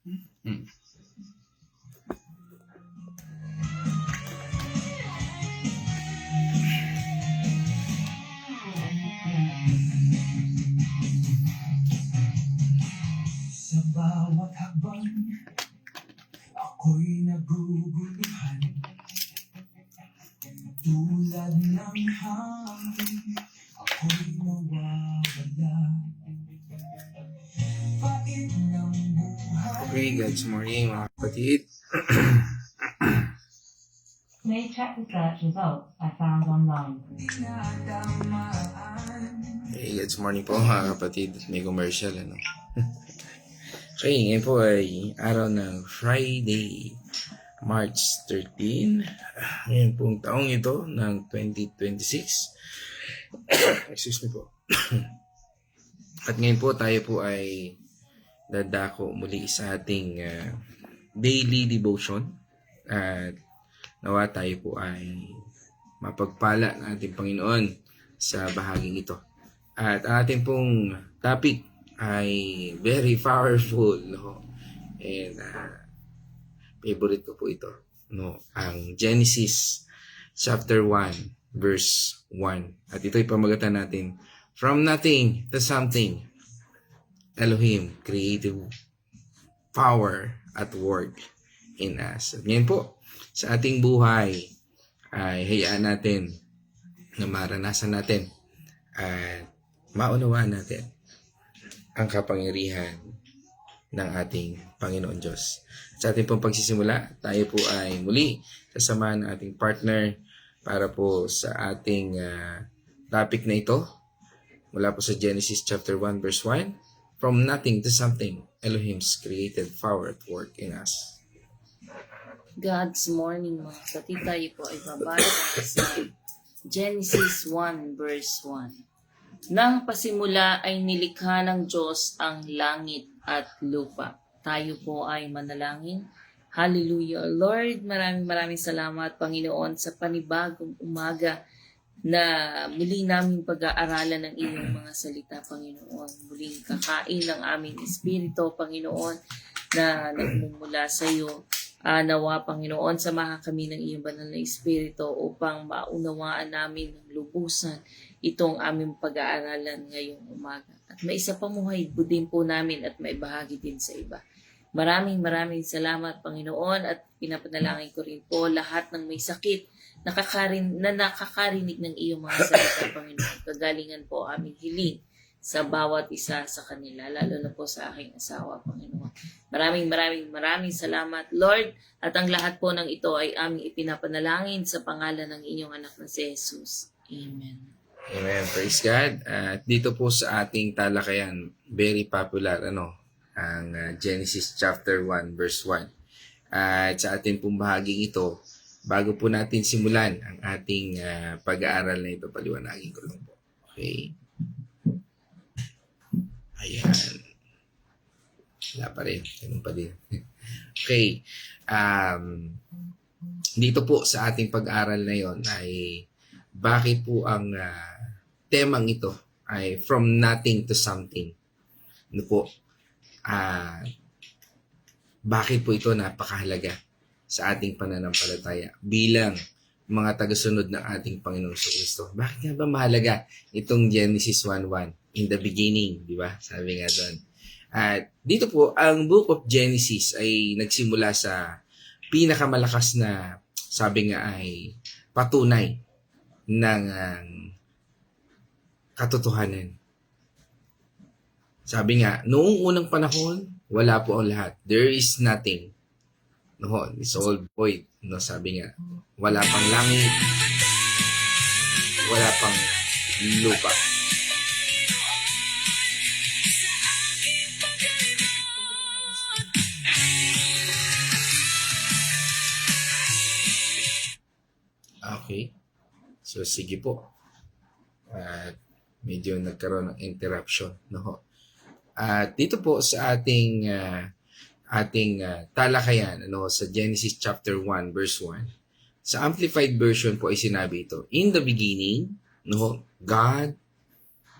Hmm. Sa bawat hakbang, ako'y naguguluhan. Tulad ng hangin, ako'y nawawala. Pait ng buhay. Okay, God's morning mga kapatid. May check the search results I found online. Hey, God's morning po mga kapatid. May commercial, ano. Okay, ngayon po ay araw ng Friday, March 13. Ngayon pong taong ito ng 2026. Excuse me po. At ngayon po tayo po ay dadako muli sa ating daily devotion. At nawa tayo po ay mapagpala ng ating Panginoon sa bahaging ito. At ang ating pong topic ay very powerful, no? And favorite ko po ito, no? Ang Genesis chapter 1 verse 1. At ito'y pamagatan natin, from nothing to something, Elohim, creative power at work in us. At ngayon po, sa ating buhay ay hayaan natin na maranasan natin at maunawaan natin ang kapangyarihan ng ating Panginoon Diyos. Sa ating pong pagsisimula, tayo po ay muli kasama ng ating partner para po sa ating topic na ito. Mula po sa Genesis chapter 1 verse 1, from nothing to something, Elohim's created power at work in us. God's morning mga kapatid, tayo po ay babasa sa Genesis 1 verse 1. Nang pasimula ay nilikha ng Diyos ang langit at lupa. Tayo po ay manalangin. Hallelujah. Lord, maraming salamat Panginoon sa panibagong umaga na muli namin pag-aaralan ng iyong mga salita, Panginoon. Muling kakain ng aming espiritu, Panginoon, na nagmumula sa iyo. Nawa, Panginoon, samahan kami ng iyong banal na espiritu upang maunawaan namin ng lubusan itong aming pag-aaralan ngayong umaga. At maisapamuhay din po namin at maibahagi din sa iba. Maraming salamat, Panginoon, at pinapanalangin ko rin po lahat ng may sakit na nakakarinig ng iyong mga salita, Panginoon. Kagalingan po aming hiling sa bawat isa sa kanila, lalo na po sa aking asawa, Panginoon. Maraming salamat, Lord, at ang lahat po ng ito ay aming ipinapanalangin sa pangalan ng inyong anak na si Jesus. Amen. Amen. Praise God. At dito po sa ating talakayan, very popular, ang Genesis chapter 1 verse 1. At sa ating pong bahaging ito, bago po natin simulan ang ating pag-aaral na ito, paliwanagin ko lang po. Okay? Ayan. Wala pa rin. Ganun pa din. Okay. Dito po sa ating pag-aaral na yon ay bakit po ang temang ito ay from nothing to something. Ano po? Bakit po ito napakahalaga sa ating pananampalataya bilang mga tagasunod ng ating Panginoong Kristo? Bakit nga ba mahalaga itong Genesis 1:1? In the beginning, di ba? Sabi nga doon. At dito po, ang book of Genesis ay nagsimula sa pinakamalakas na, sabi nga ay, patunay ng katotohanan. Sabi nga, noong unang panahon, wala po ang lahat. There is nothing. No, it's all void. No, sabi nga, wala pang langit, wala pang lupa. Okay. So, sige po. At medyo nagkaroon ng interruption. No? At dito po sa ating talakayan sa Genesis chapter 1 verse 1, sa Amplified Version po ay sinabi ito, in the beginning, God,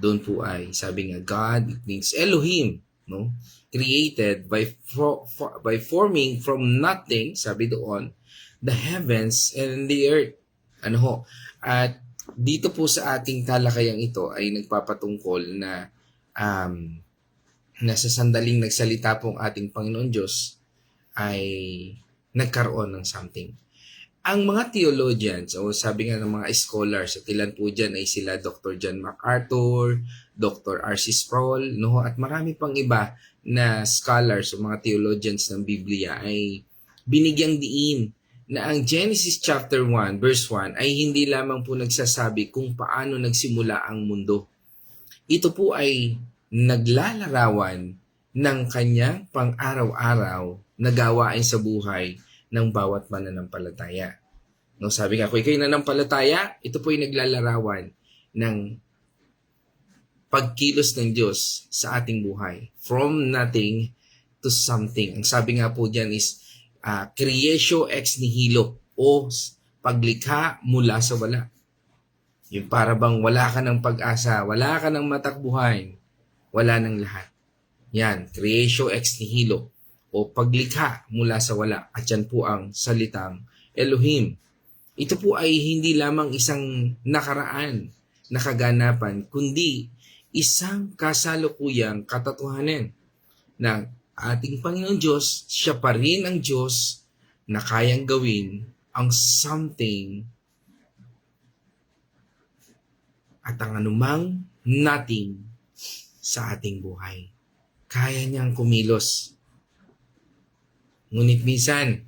doon po ay sabi nga God, it means Elohim, no? Created by forming from nothing, sabi doon, the heavens and the earth. Ano ho? At dito po sa ating talakayang ito ay nagpapatungkol na na sa sandaling nagsalita po ang ating Panginoon Diyos ay nagkaroon ng something. Ang mga theologians, o sabi nga ng mga scholars, at ilan po dyan ay sila Dr. John MacArthur, Dr. R.C. Sproul, no? At marami pang iba na scholars o mga theologians ng Biblia ay binigyang diin na ang Genesis chapter 1 verse 1 ay hindi lamang po nagsasabi kung paano nagsimula ang mundo. Ito po ay naglalarawan ng kanyang pang-araw-araw na gawain sa buhay ng bawat mananampalataya. No, sabi nga, kung ikaw'y nanampalataya, ito po ay naglalarawan ng pagkilos ng Diyos sa ating buhay. From nothing to something. Ang sabi nga po dyan is creatio ex nihilo o paglikha mula sa wala. Yung para bang wala ka ng pag-asa, wala ka ng matakbuhan, wala ng lahat. Yan, creatio ex nihilo o paglikha mula sa wala. At yan po ang salitang Elohim. Ito po ay hindi lamang isang nakaraan na kaganapan, kundi isang kasalukuyang katotohanan ng ating Panginoon Diyos. Siya pa rin ang Diyos na kayang gawin ang something at ang anumang nothing sa ating buhay. Kaya niyang kumilos. Ngunit minsan,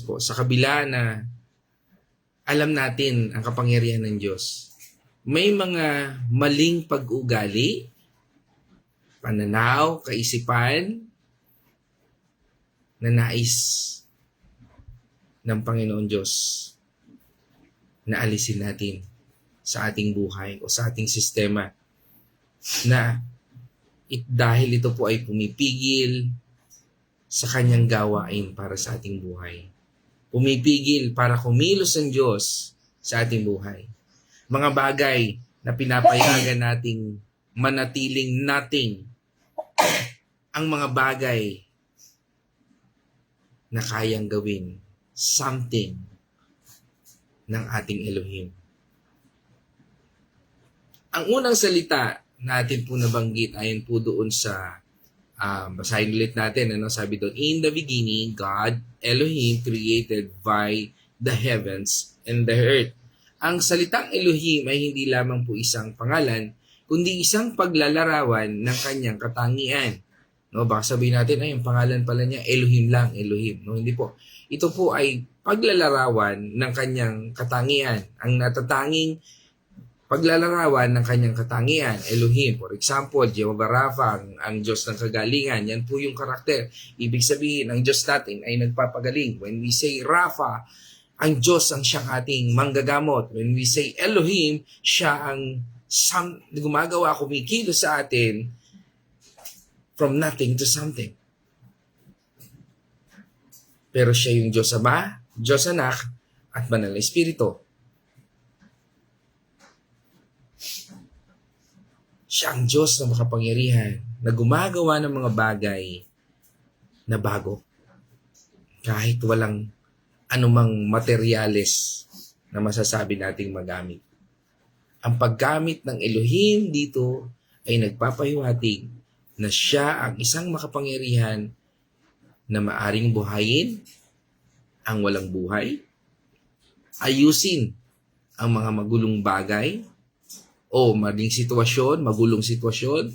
po, sa kabila na alam natin ang kapangyarihan ng Diyos, may mga maling pag-ugali, pananaw, kaisipan na nais ng Panginoon Diyos na alisin natin sa ating buhay o sa ating sistema na dahil ito po ay pumipigil sa kanyang gawain para sa ating buhay. Pumipigil para kumilos ang Diyos sa ating buhay. Mga bagay na pinapayagan nating manatiling nothing. Ang mga bagay na kayang gawin something ng ating Elohim. Ang unang salita natin po nabanggit ayon po doon sa basahin ulit natin, sabi doon, in the beginning, God, Elohim, created by the heavens and the earth. Ang salitang Elohim ay hindi lamang po isang pangalan, kundi isang paglalarawan ng kanyang katangian. No, baka sabihin natin, ang pangalan pala niya, Elohim lang, Elohim. No, hindi po. Ito po ay paglalarawan ng kanyang katangian. Ang natatanging paglalarawan ng kanyang katangian, Elohim. For example, Jehovah Rapha, ang Diyos ng kagalingan. Yan po yung karakter. Ibig sabihin, ang Diyos natin ay nagpapagaling. When we say Rapha, ang Diyos ang siyang ating manggagamot. When we say Elohim, siya ang gumagawa, kumikilos sa atin from nothing to something. Pero siya yung Diyos Ama, Diyos Anak, at Banal na Espiritu. Siya ang Diyos na makapangyarihan na gumagawa ng mga bagay na bago. Kahit walang anumang materyales na masasabi nating magamit. Ang paggamit ng Elohim dito ay nagpapahiwatig na siya ang isang makapangyarihan na maaring buhayin ang walang buhay, ayusin ang mga magulong bagay, o magulong sitwasyon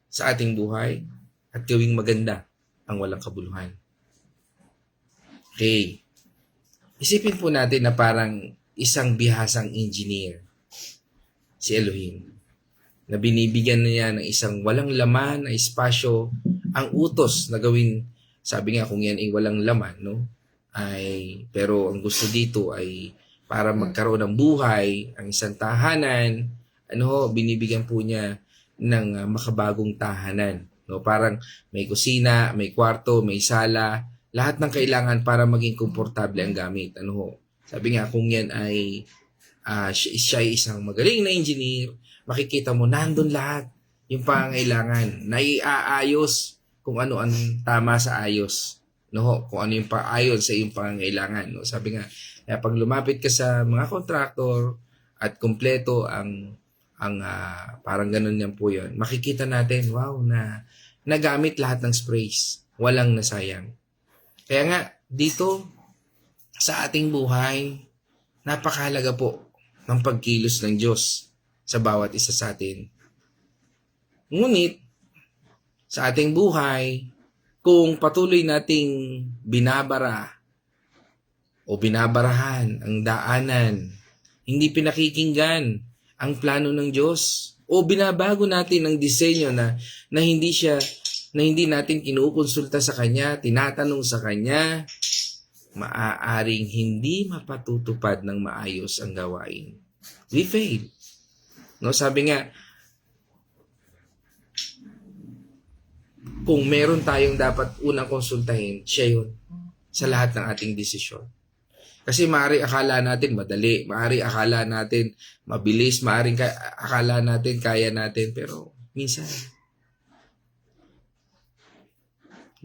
sa ating buhay at gawing maganda ang walang kabuluhan. Okay. Isipin po natin na parang isang bihasang engineer, si Elohim, na binibigyan niya ng isang walang laman na espasyo ang utos na gawin, sabi nga kung yan ay walang laman, no? Pero ang gusto dito ay para magkaroon ng buhay, ang isang tahanan, binibigyan po niya ng makabagong tahanan. No? Parang may kusina, may kwarto, may sala, lahat ng kailangan para maging komportable ang gamit. Sabi nga, kung yan ay siya ay isang magaling na engineer, makikita mo, nandun lahat yung pangangailangan. Naiaayos kung ano ang tama sa ayos. No? Kung ano yung paayon sa iyong pangangailangan. No? Sabi nga, kaya pag lumapit ka sa mga kontraktor at kumpleto parang ganun yan po yun, makikita natin, wow, na nagamit lahat ng sprays. Walang nasayang. Kaya nga, dito, sa ating buhay, napakahalaga po ng pagkilos ng Diyos sa bawat isa sa atin. Ngunit, sa ating buhay, kung patuloy nating binabara o binabarahan ang daanan, hindi pinakikinggan ang plano ng Diyos, o binabago natin ang disenyo na hindi natin kinukonsulta sa Kanya, tinatanong sa Kanya, maaaring hindi mapatutupad ng maayos ang gawain. We fail. No, sabi nga, kung meron tayong dapat unang konsultahin, siya yun sa lahat ng ating desisyon. Kasi maaari akala natin madali, maaari akala natin mabilis, maaari akala natin kaya natin, pero minsan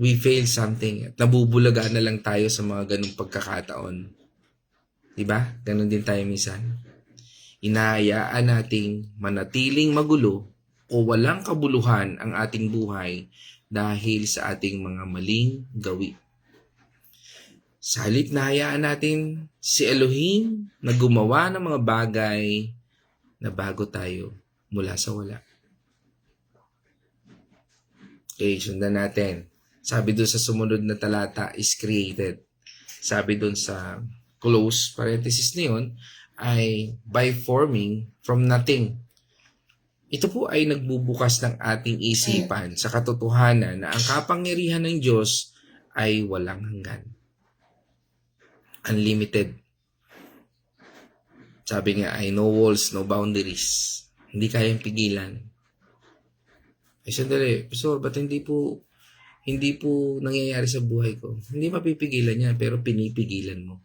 we fail something at nabubulagaan na lang tayo sa mga ganung pagkakataon. Diba? Ganon din tayo minsan. Inaayaan nating manatiling magulo o walang kabuluhan ang ating buhay dahil sa ating mga maling gawi. Sa halip na hayaan natin si Elohim na gumawa ng mga bagay na bago tayo mula sa wala. Okay, sundan natin. Sabi doon sa sumunod na talata is created. Sabi doon sa close parenthesis na yun ay by forming from nothing. Ito po ay nagbubukas ng ating isipan sa katotohanan na ang kapangyarihan ng Diyos ay walang hanggan. Unlimited. Sabi nga ay no walls, no boundaries. Hindi kayang pigilan. Ay sandali, Pastor, ba't hindi po nangyayari sa buhay ko? Hindi mapipigilan yan, pero pinipigilan mo.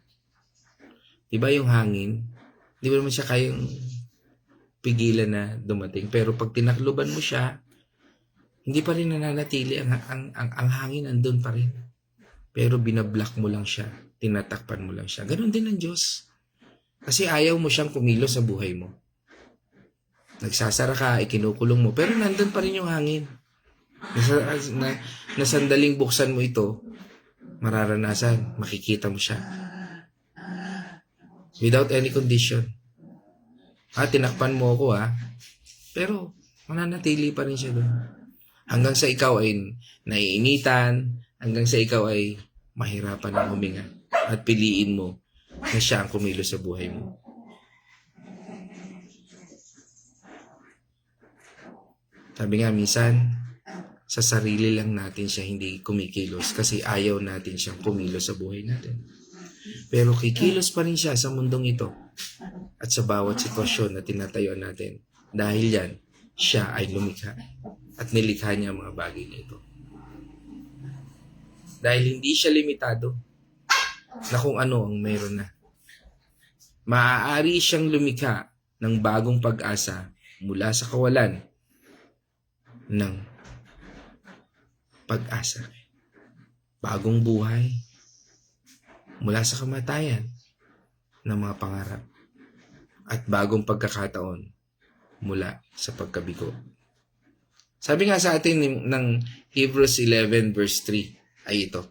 Diba yung hangin? Di ba naman siya kayang pigilan na dumating? Pero pag tinakluban mo siya, hindi pa rin nananatili. Ang hangin andun pa rin. Pero binablock mo lang siya. Tinatakpan mo lang siya. Ganon din ang Diyos. Kasi ayaw mo siyang kumilos sa buhay mo. Nagsasara ka, ikinukulong mo, pero nandun pa rin yung hangin. Na sandaling buksan mo ito, mararanasan, makikita mo siya. Without any condition. Tinakpan mo ako pero mananatili pa rin siya doon. Hanggang sa ikaw ay naiinitan, hanggang sa ikaw ay mahirapan ng huminga. At piliin mo na siya ang kumilos sa buhay mo. Sabi nga minsan, sa sarili lang natin siya hindi kumikilos kasi ayaw natin siyang kumilos sa buhay natin. Pero kikilos pa rin siya sa mundong ito at sa bawat sitwasyon na tinatayuan natin. Dahil yan, siya ay lumikha at nilikha niya ang mga bagay na ito. Dahil hindi siya limitado na kung ano ang meron na. Maaari siyang lumikha ng bagong pag-asa mula sa kawalan ng pag-asa. Bagong buhay mula sa kamatayan ng mga pangarap at bagong pagkakataon mula sa pagkabigo. Sabi nga sa atin ng Hebrews 11 verse 3 ay ito.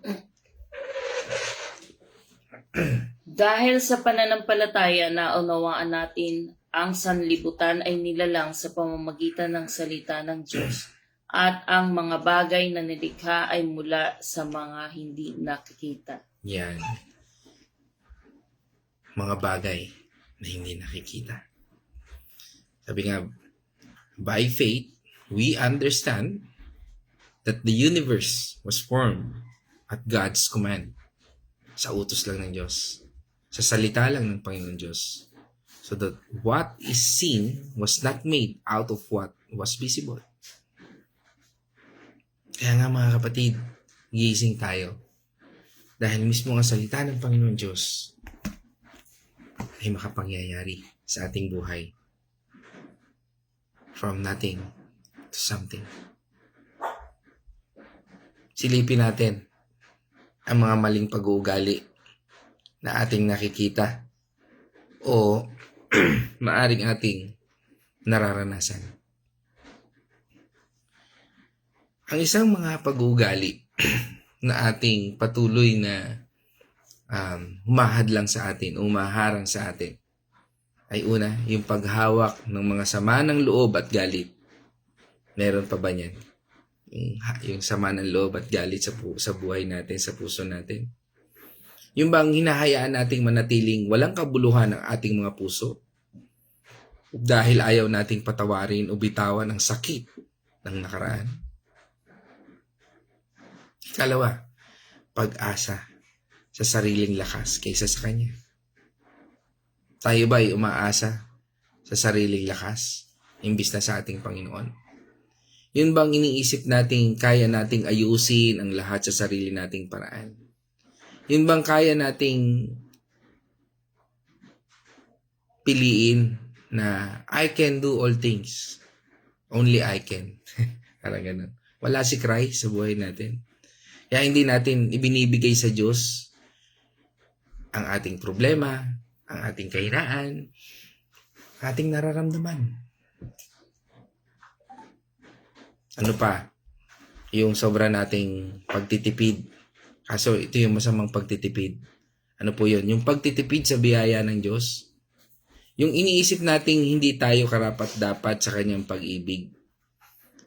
Dahil sa pananampalataya naunawaan natin ang sanlibutan ay nilalang sa pamamagitan ng salita ng Diyos at ang mga bagay na nilikha ay mula sa mga hindi nakikita. Yan. Mga bagay na hindi nakikita. Sabi nga, by faith, we understand that the universe was formed at God's command. Sa utos lang ng Diyos. Sa salita lang ng Panginoon Diyos. So that what is seen was not made out of what was visible. Kaya nga mga kapatid, gising tayo. Dahil mismo ang salita ng Panginoon Diyos ay makapangyayari sa ating buhay. from nothing to something. Silipin natin ang mga maling pag-uugali na ating nakikita o maaring ating nararanasan. Ang isang mga pag-uugali na ating patuloy na humahadlang sa atin o umaharang sa atin ay una, yung paghawak ng mga sama ng loob at galit. Meron pa ba niyan? Yung sama ng loob at galit sa buhay natin, sa puso natin. Yung bang hinahayaan nating manatiling walang kabuluhan ang ating mga puso dahil ayaw nating patawarin o bitawan ang sakit ng nakaraan. Ikalawa, pag-asa sa sariling lakas kaysa sa Kanya. Tayo ba ay umaasa sa sariling lakas imbis na sa ating Panginoon? Yun bang iniisip nating kaya nating ayusin ang lahat sa sarili nating paraan? Yun bang kaya nating piliin na I can do all things. Only I can. Parang ganun. Wala si Christ sa buhay natin. Kaya hindi natin ibinibigay sa Diyos ang ating problema, ang ating kahinaan, ating nararamdaman. Ano pa? Yung sobra nating pagtitipid. Kaso ito yung masamang pagtitipid. Ano po yun? Yung pagtitipid sa biyaya ng Diyos. Yung iniisip nating hindi tayo karapat-dapat sa Kanyang pag-ibig.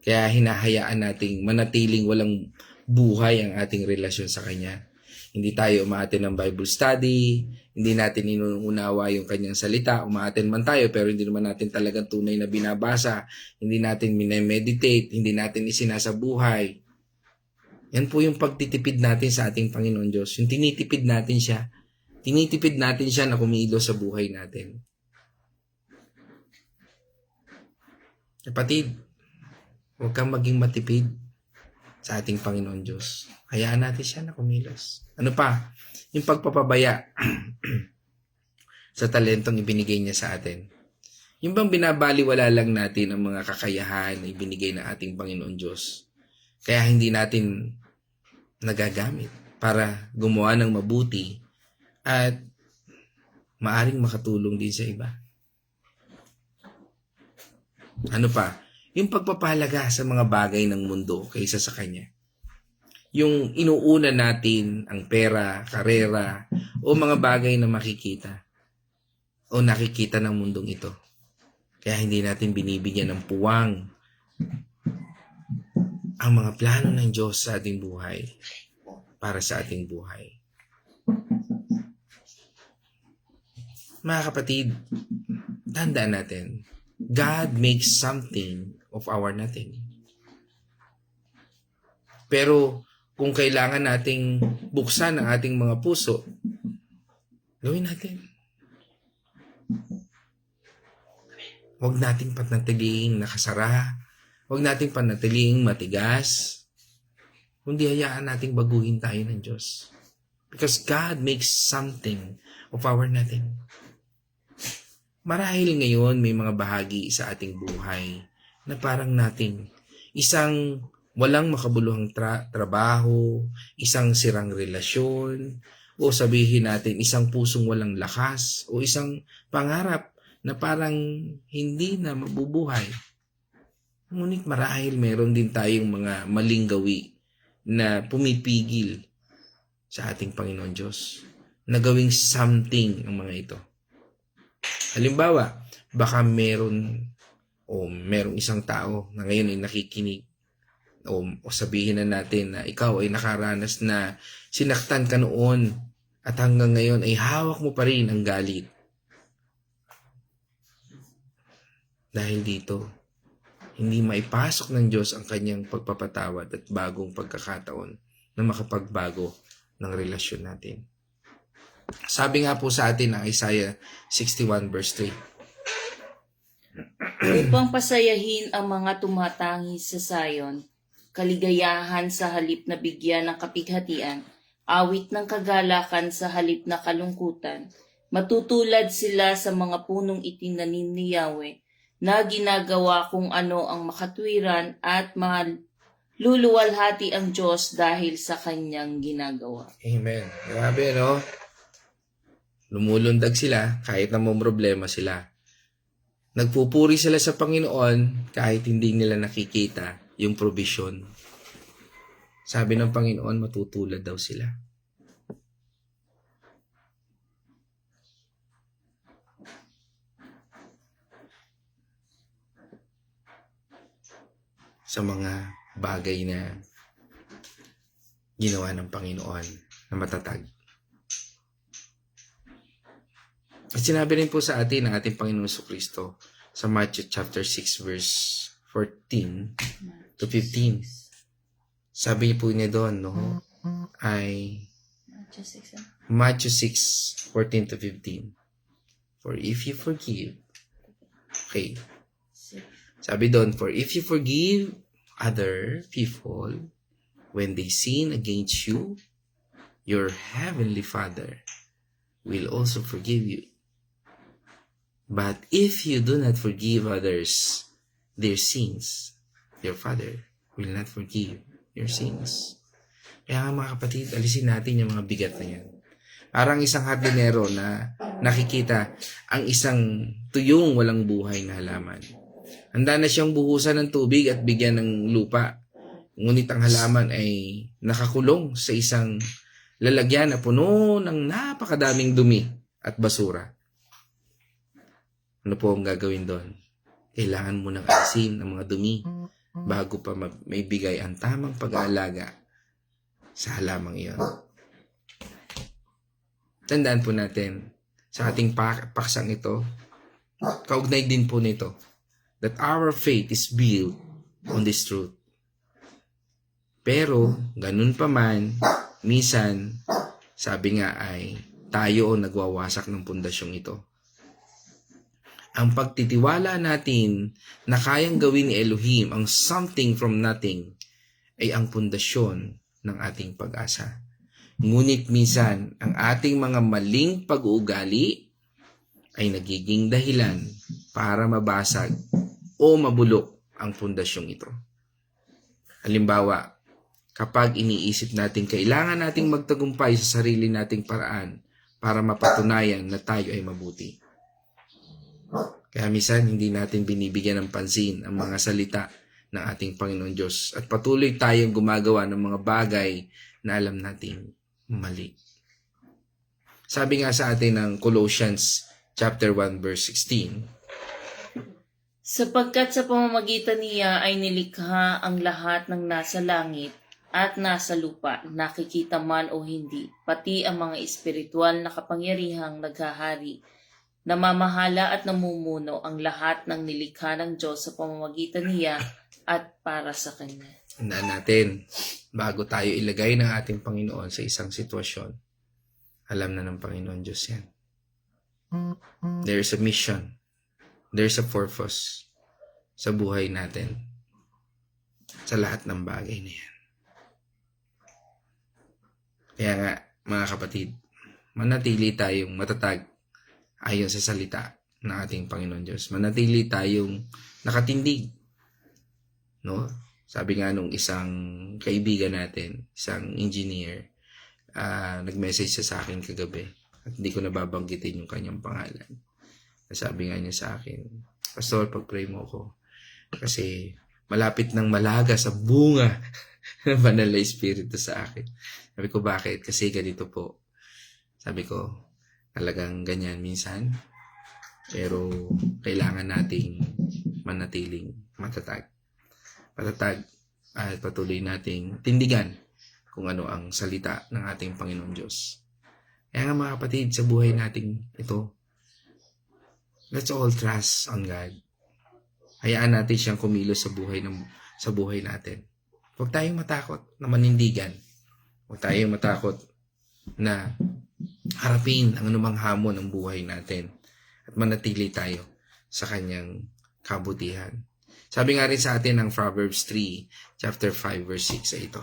Kaya hinahayaan nating manatiling walang buhay ang ating relasyon sa Kanya. Hindi tayo umaattend ng Bible study, hindi natin inuunawa yung Kanyang salita, umaattend man tayo pero hindi naman natin talagang tunay na binabasa, hindi natin minemeditate, hindi natin isinasabuhay. Yan po yung pagtitipid natin sa ating Panginoon Diyos. Yung tinitipid natin siya na kumilos sa buhay natin. Kapatid, huwag kang maging matipid sa ating Panginoon Diyos. Hayaan natin siya na kumilos. Ano pa? Yung pagpapabaya sa talentong ibinigay niya sa atin. Yung bang binabaliwala lang natin ang mga kakayahan na ibinigay ng ating Panginoon Diyos. Kaya hindi natin nagagamit para gumawa ng mabuti at maaring makatulong din sa iba. Ano pa? Yung pagpapahalaga sa mga bagay ng mundo kaysa sa Kanya. Yung inuuna natin ang pera, karera, o mga bagay na makikita o nakikita ng mundong ito. Kaya hindi natin binibigyan ng puwang ang mga plano ng Diyos sa ating buhay para sa ating buhay. Mga kapatid, tandaan natin, God makes something of our nothing. Pero kung kailangan nating buksan ang ating mga puso, gawin natin. Huwag nating panatiling nakasara. Huwag nating panatiling matigas. Kundi hayaan nating baguhin tayo ng Diyos. Because God makes something of our nothing. Marahil ngayon may mga bahagi sa ating buhay na parang nating isang walang makabuluhang trabaho, isang sirang relasyon, o sabihin natin isang pusong walang lakas, o isang pangarap na parang hindi na mabubuhay. Ngunit marahil meron din tayong mga maling gawi na pumipigil sa ating Panginoon Diyos na gawing something ang mga ito. Halimbawa, baka merong isang tao na ngayon ay nakikinig o sabihin na natin na ikaw ay nakaranas na sinaktan ka noon at hanggang ngayon ay hawak mo pa rin ang galit. Dahil dito, hindi maipasok ng Diyos ang kanyang pagpapatawad at bagong pagkakataon na makapagbago ng relasyon natin. Sabi nga po sa atin ng Isaiah 61 verse 3. Upang pasayahin ang mga tumatangi sa Zion, kaligayahan sa halip na bigyan ng kapighatian, awit ng kagalakan sa halip na kalungkutan, matutulad sila sa mga punong itim na ni Yahweh, na ginagawa kung ano ang makatwiran at maluluwalhati ang Diyos dahil sa kanyang ginagawa. Amen. Grabe, no? Lumulundag sila kahit na may problema sila. Nagpupuri sila sa Panginoon kahit hindi nila nakikita yung provision. Sabi ng Panginoon, matutulad daw sila. Sa mga bagay na ginawa ng Panginoon na matatag. At sinabi rin po sa atin ng ating Panginoon Kristo sa Matthew chapter 6 verse 14 to 15. Sabi po niya doon, no, ay Matthew 6, 14 to 15. For if you forgive, okay, sabi doon, for if you forgive other people when they sin against you, your heavenly Father will also forgive you. But if you do not forgive others their sins, your Father will not forgive your sins. Kaya nga mga kapatid, alisin natin yung mga bigat na yan. Parang isang hardinero na nakikita ang isang tuyong walang buhay na halaman. Handa na siyang buhusan ng tubig at bigyan ng lupa. Ngunit ang halaman ay nakakulong sa isang lalagyan na puno ng napakadaming dumi at basura. Ano po ang gagawin doon? Kailangan mo nang alisin ang mga dumi bago pa may bigay ang tamang pag-aalaga sa halamang iyon. Tandaan po natin sa ating paksang ito, kaugnay din po nito, that our faith is built on this truth. Pero, ganun pa man, minsan, sabi nga ay, tayo nagwawasak ng pundasyong ito. Ang pagtitiwala natin na kayang gawin ni Elohim ang something from nothing ay ang pundasyon ng ating pag-asa. Ngunit minsan, ang ating mga maling pag-uugali ay nagiging dahilan para mabasag o mabulok ang pundasyong ito. Halimbawa, kapag iniisip natin kailangan nating magtagumpay sa sarili nating paraan para mapatunayan na tayo ay mabuti. Kaya minsan hindi natin binibigyan ng pansin ang mga salita ng ating Panginoon Diyos at patuloy tayong gumagawa ng mga bagay na alam nating mali. Sabi nga sa atin ng Colossians chapter 1 verse 16, sapagkat sa pamamagitan niya ay nilikha ang lahat ng nasa langit at nasa lupa, nakikita man o hindi, pati ang mga espiritual na kapangyarihang naghahari, namamahala at namumuno ang lahat ng nilikha ng Diyos sa pamamagitan niya at para sa Kanya. Tandaan natin, bago tayo ilagay ng ating Panginoon sa isang sitwasyon, alam na ng Panginoon Diyos yan. There's a mission. There's a purpose sa buhay natin. Sa lahat ng bagay na yan. Kaya nga, mga kapatid, manatili tayong matatag ayon sa salita ng ating Panginoon Diyos. Manatili tayong nakatindig. No? Sabi nga nung isang kaibigan natin, isang engineer, nag-message siya sa akin kagabi. At hindi ko nababanggitin yung kanyang pangalan. Sabi nga niya sa akin, Pastor, pag-pray mo ko. Kasi malapit ng malaga sa bunga ng banal na Espiritu sa akin. Sabi ko, bakit? Kasi ganito po. Sabi ko, talagang ganyan minsan. Pero kailangan nating manatiling matatag. Matatag at patuloy nating tindigan kung ano ang salita ng ating Panginoon Diyos. Kaya nga mga kapatid, sa buhay nating ito, let's all trust on God. Hayaan natin siyang kumilos sa buhay natin. Huwag tayong matakot na manindigan. Huwag tayong matakot na harapin ang anumang hamon ng buhay natin at manatili tayo sa kanyang kabutihan. Sabi nga rin sa atin ng Proverbs 3, chapter 5, verse 6 ay ito.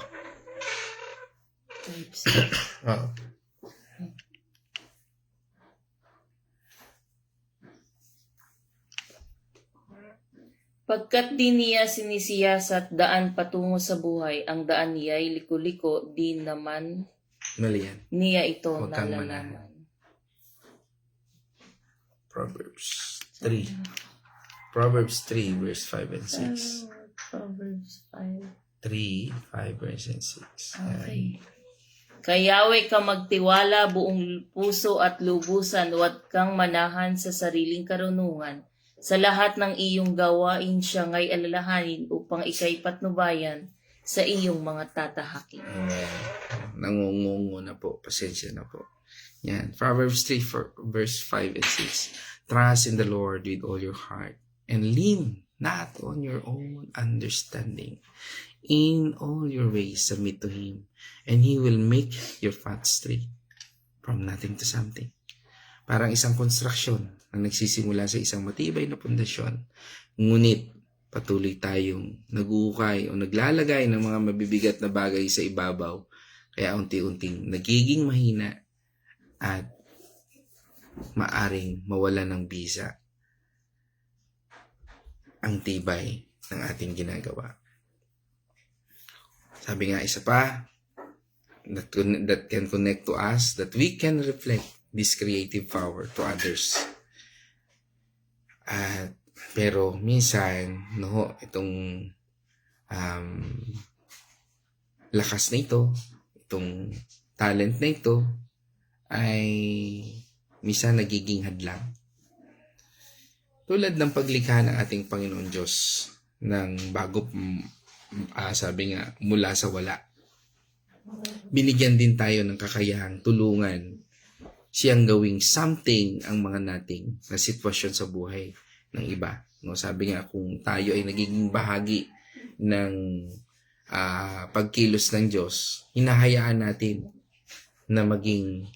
Pagkat di niya sinisiyasat daan patungo sa buhay, ang daan niya'y liko-liko, di naman Mali yan. niya ito Huwag kang nalalaman. Proverbs 3. Proverbs 3 verse 5 and 6. Proverbs 5. 3, 5 verse and 6. Okay. Kayawe ka magtiwala buong puso at lubusan, huwag kang manahan sa sariling karunungan. Sa lahat ng iyong gawain siya ngay alalahanin upang ikay patnubayan sa iyong mga tatahakin. Nangungungo na po. Pasensya na po. Yan. Proverbs 3 verse 5 and 6. Trust in the Lord with all your heart and lean not on your own understanding. In all your ways submit to Him and He will make your path straight from nothing to something. Parang isang construction na nagsisimula sa isang matibay na pundasyon. Ngunit patuloy tayong nag-uukay o naglalagay ng mga mabibigat na bagay sa ibabaw. Kaya unti-unting nagiging mahina at maaring mawala ng bisa ang tibay ng ating ginagawa. Sabi nga isa pa, that can connect to us, that we can reflect this creative power to others. Pero minsan, no, itong lakas na ito, itong talent na ito, ay minsan nagiging hadlang. Tulad ng paglikha ng ating Panginoon Diyos ng bago, sabi nga, mula sa wala. Binigyan din tayo ng kakayahang tulungan siyang gawing something ang mga nating na sitwasyon sa buhay ng iba. No, sabi nga, kung tayo ay nagiging bahagi ng pagkilos ng Diyos, hinahayaan natin na maging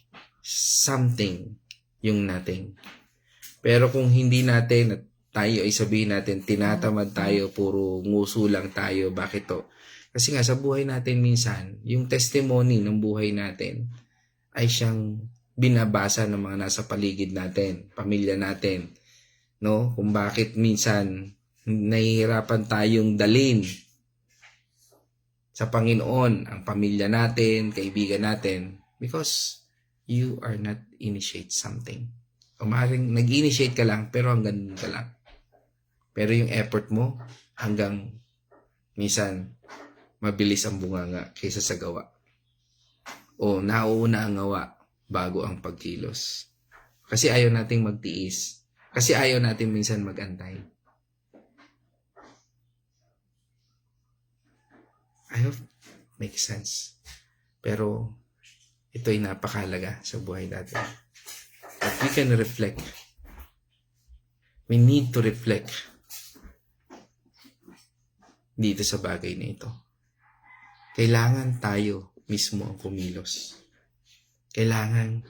something yung natin. Pero kung hindi natin at tayo ay sabihin natin, tinatamad tayo, puro nguso lang tayo, bakit to? Kasi nga sa buhay natin minsan, yung testimony ng buhay natin ay siyang binabasa ng mga nasa paligid natin, pamilya natin. No? Kung bakit minsan nahihirapan tayong dalin sa Panginoon ang pamilya natin, kaibigan natin, because you are not initiate something. O maaaring nag-initiate ka lang, pero hanggang doon ka lang. Pero yung effort mo, hanggang minsan, mabilis ang bunganga kaysa sa gawa. O nauuna ang gawa bago ang pagkilos. Kasi ayaw nating magtiis. Kasi ayaw natin minsan magantay. I hope makes sense. Pero ito ay napakahalaga sa buhay natin. That we can reflect. We need to reflect dito sa bagay na ito. Kailangan tayo mismo ang kumilos. Kailangan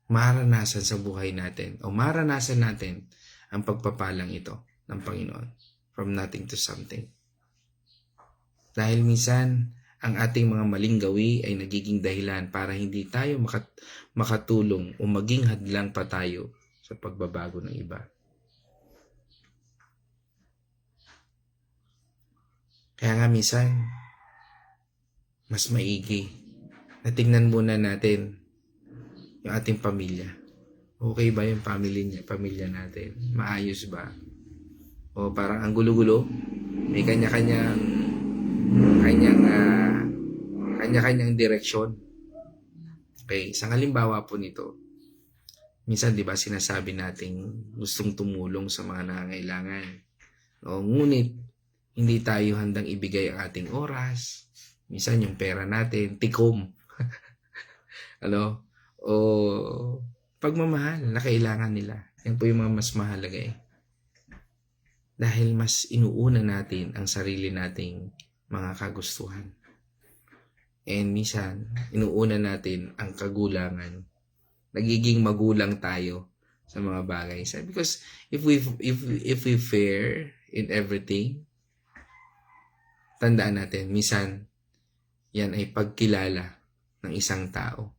maranasan sa buhay natin o maranasan natin ang pagpapalang ito ng Panginoon from nothing to something. Dahil minsan, ang ating mga maling gawi ay nagiging dahilan para hindi tayo makatulong o maging hadlang pa tayo sa pagbabago ng iba. Kaya nga minsan, mas maigi na tingnan muna natin yung ating pamilya. Okay ba yung pamilya natin? Maayos ba? O parang ang gulo-gulo? May kanya-kanyang direksyon. Okay, isang halimbawa po nito. Minsan, di ba, sinasabi nating gustong tumulong sa mga nangangailangan. O, ngunit, hindi tayo handang ibigay ang ating oras. Minsan, yung pera natin, tikom. O pagmamahal na kailangan nila. Yan po yung mga mas mahalaga eh. Dahil mas inuuna natin ang sarili nating mga kagustuhan. And minsan, inuuna natin ang kagulangan. Nagiging magulang tayo sa mga bagay. Because if we fair in everything, tandaan natin, minsan, yan ay pagkilala ng isang tao.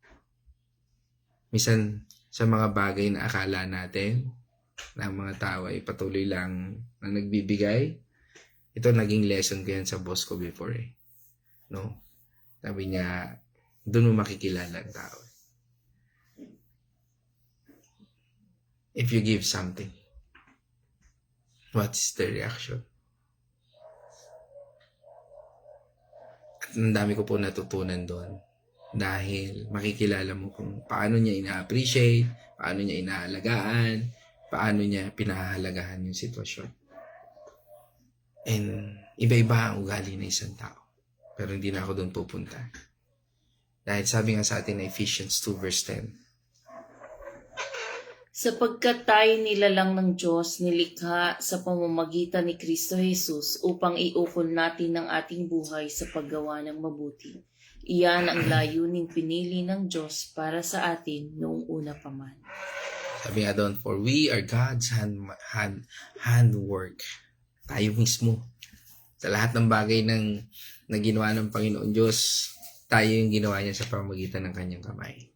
Minsan, sa mga bagay na akala natin na ang mga tao ay patuloy lang na nagbibigay, Ito naging lesson ko yan sa boss ko before eh. No? Sabi niya, doon mo makikilala ang tao. If you give something, what's the reaction? At ang dami ko po natutunan doon. Dahil makikilala mo kung paano niya ina-appreciate, paano niya inaalagaan, paano niya pinahahalagahan yung sitwasyon. And iba-iba ang ugali ng isang tao. Pero hindi na ako doon pupunta. Dahil sabi nga sa atin na Ephesians 2 verse 10, Sapagkat tayo nilalang ng Diyos, nilikha sa pamamagitan ni Kristo Jesus upang iukol natin ang ating buhay sa paggawa ng mabuti. Iyan ang layuning pinili ng Diyos para sa atin noong una pa man. sabi nga doon, for we are God's handwork. Tayo mismo. Sa lahat ng bagay na ginawa ng Panginoon Diyos, tayo yung ginawa niya sa pamamagitan ng kanyang kamay.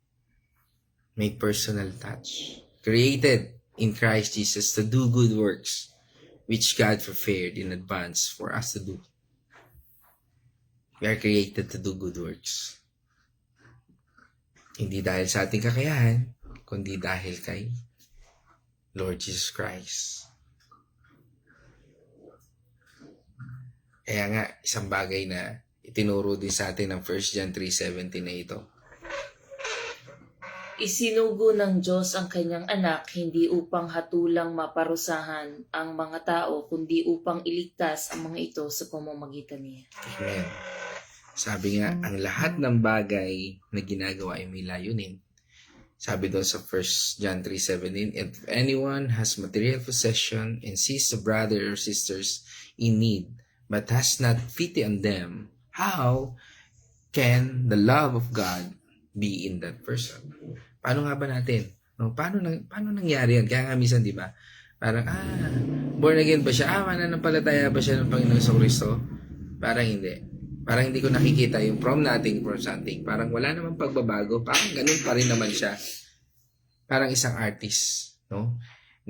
May personal touch. Created in Christ Jesus to do good works, which God prepared in advance for us to do. We are created to do good works. Hindi dahil sa ating kakayahan, kundi dahil kay Lord Jesus Christ. Kaya nga, isang bagay na itinuro din sa atin ng 1 John 3:17 na ito. Isinugo ng Diyos ang kanyang anak hindi upang hatulang maparusahan ang mga tao, kundi upang iligtas ang mga ito sa pamamagitan niya. Amen. Sabi nga, ang lahat ng bagay na ginagawa ay may layunin. Sabi doon sa 1 John 3:17, if anyone has material possession and sees a brother or sisters in need, but has not pity on them, how can the love of God be in that person? Paano nga ba natin? No, paano nangyari yan? Kaya nga minsan, di ba? Parang, born again ba siya? Mananampalataya ba siya ng Panginoon sa Kristo? Parang hindi. Parang hindi ko nakikita yung from nothing, from something. Parang wala namang pagbabago. Parang ganun pa rin naman siya. Parang isang artist, no?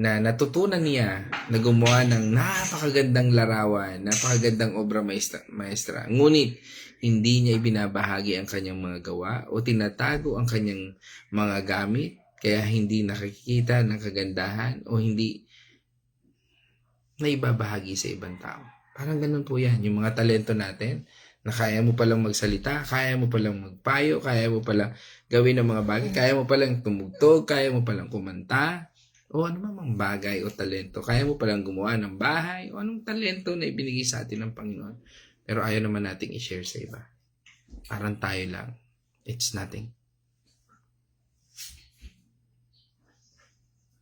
Na natutunan niya na gumawa ng napakagandang larawan, napakagandang obra maestra. Ngunit, hindi niya ibinabahagi ang kanyang mga gawa o tinatago ang kanyang mga gamit, kaya hindi nakikita ng kagandahan o hindi naibabahagi sa ibang tao. Parang ganun po yan. Yung mga talento natin, na kaya mo palang magsalita, kaya mo palang magpayo, kaya mo palang gawin ng mga bagay, kaya mo palang tumugtog, kaya mo palang kumanta, o ano mang bagay o talento. Kaya mo palang gumawa ng bahay, o anong talento na ibinigay sa atin ng Panginoon. Pero ayaw naman nating i-share sa iba. Parang tayo lang. It's nothing.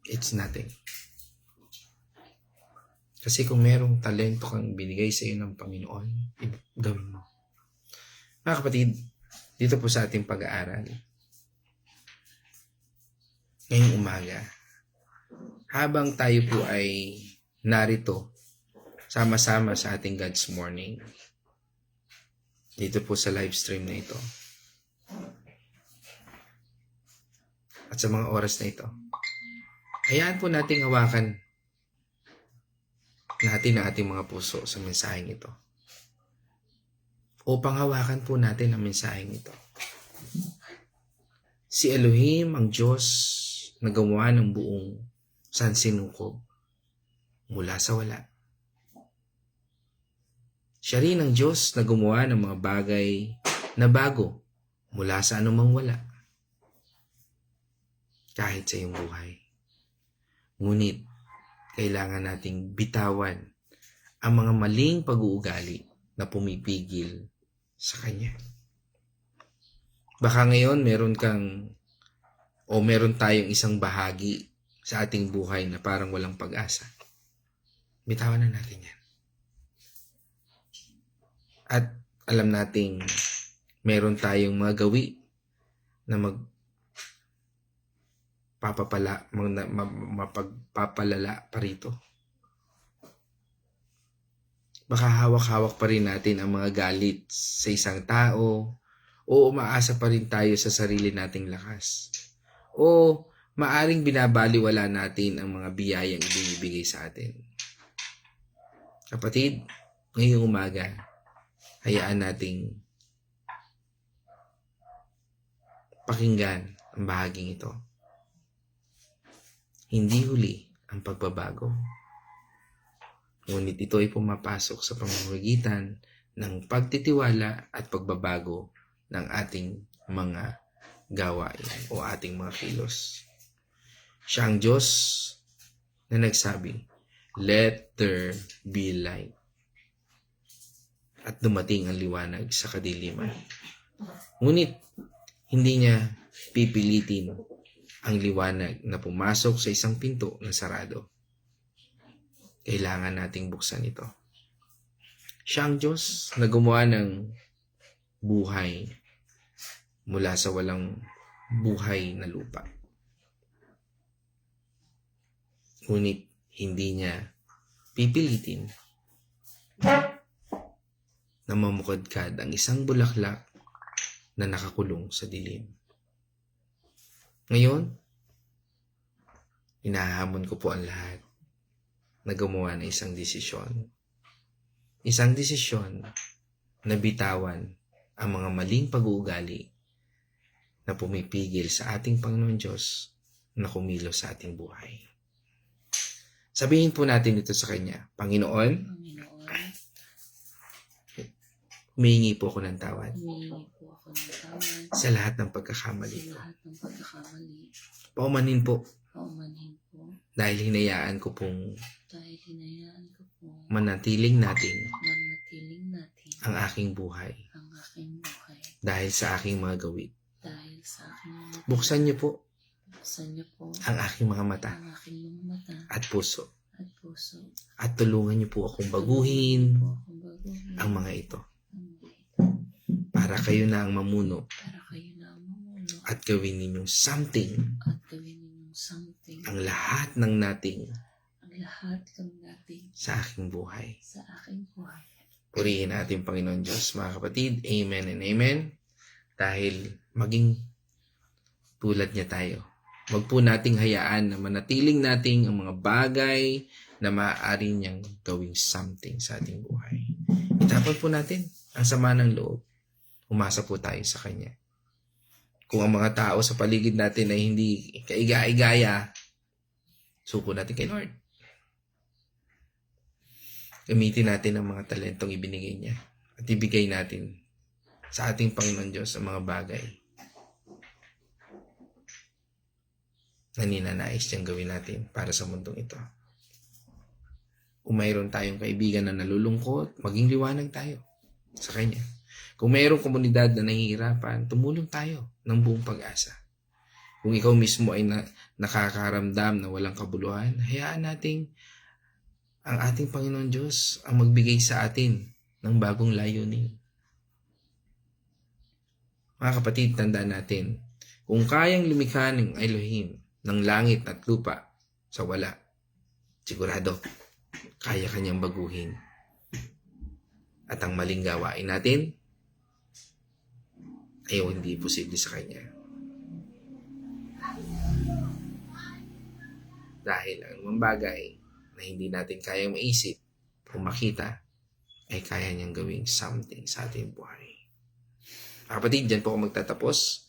It's nothing. Kasi kung merong talento kang binigay sa iyo ng Panginoon, gawin mo. Mga kapatid, dito po sa ating pag-aaral, ngayong umaga, habang tayo po ay narito, sama-sama sa ating God's Morning, dito po sa live stream na ito, at sa mga oras na ito, hayaan po nating hawakan natin ang ating mga puso sa mensaheng ito. Upang hawakan po natin ang mensaheng ito. Si Elohim, ang Diyos na gumawa ng buong sansinukob mula sa wala. Siya rin ang Diyos na gumawa ng mga bagay na bago mula sa anumang wala. Kahit sa iyong buhay. Ngunit, kailangan nating bitawan ang mga maling pag-uugali na pumipigil sa Kanya. Baka ngayon meron tayong isang bahagi sa ating buhay na parang walang pag-asa. Bitawan na natin yan. At alam nating meron tayong mga gawi na mapagpapalala pa rito. Baka hawak-hawak pa rin natin ang mga galit sa isang tao o umaasa pa rin tayo sa sarili nating lakas. O maaring binabaliwala natin ang mga biyayang ibinibigay sa atin. Kapatid, ngayong umaga, hayaan nating pakinggan ang bahaging ito. Hindi huli ang pagbabago. Ngunit ito ay pumapasok sa pamamagitan ng pagtitiwala at pagbabago ng ating mga gawain o ating mga kilos. Siya ang Diyos na nagsabi, "Let there be light." At dumating ang liwanag sa kadiliman. Ngunit hindi niya pipilitin ang liwanag na pumasok sa isang pinto na sarado. Kailangan nating buksan ito. Siya ang Diyos na gumawa ng buhay mula sa walang buhay na lupa. Ngunit hindi niya pipilitin na mamukadkad ang isang bulaklak na nakakulong sa dilim. Ngayon, inahamon ko po ang lahat na gumawa ng isang desisyon. Isang desisyon na bitawan ang mga maling pag-uugali na pumipigil sa ating Panginoon Diyos na kumilos sa ating buhay. Sabihin po natin ito sa Kanya, Panginoon, humihingi po ako ng tawad sa lahat ng pagkakamali ko. Paumanin po dahil hinayaan ko pong manatiling natin ang aking buhay dahil sa aking mga gawin. Buksan niyo po ang aking mga mata at puso at tulungan niyo po akong baguhin ang mga ito para kayo na ang mamuno at gawin ninyong something ang lahat ng nating sa aking buhay. Purihin natin Panginoon Diyos, mga kapatid. Amen and amen. Dahil maging tulad niya tayo. Wag po nating hayaan na manatiling nating ang mga bagay na maaari niyang gawing something sa ating buhay. Itapon po natin ang sama ng loob. Umasa po tayo sa Kanya. Kung ang mga tao sa paligid natin ay hindi kaiga-igaya, suko natin kay Lord. Gamitin natin ang mga talentong ibinigay niya at ibigay natin sa ating Panginoon Diyos ang mga bagay na ninanais niyang gawin natin para sa mundong ito. Kung mayroon tayong kaibigan na nalulungkot, maging liwanag tayo sa Kanya. Kung mayroong komunidad na nahihirapan, tumulong tayo ng buong pag-asa. Kung ikaw mismo ay nakakaramdam na walang kabuluhan, hayaan nating ang ating Panginoon Diyos ang magbigay sa atin ng bagong layunin. Mga kapatid, tandaan natin, kung kayang lumikha ng Elohim ng langit at lupa sa wala, sigurado, kaya kanyang baguhin. At ang maling gawain natin ay hindi posible sa Kanya. Dahil ang mga bagay na hindi natin kayang maisip o makita ay kaya niyang gawing something sa ating buhay. Mga kapatid, dyan po ako magtatapos.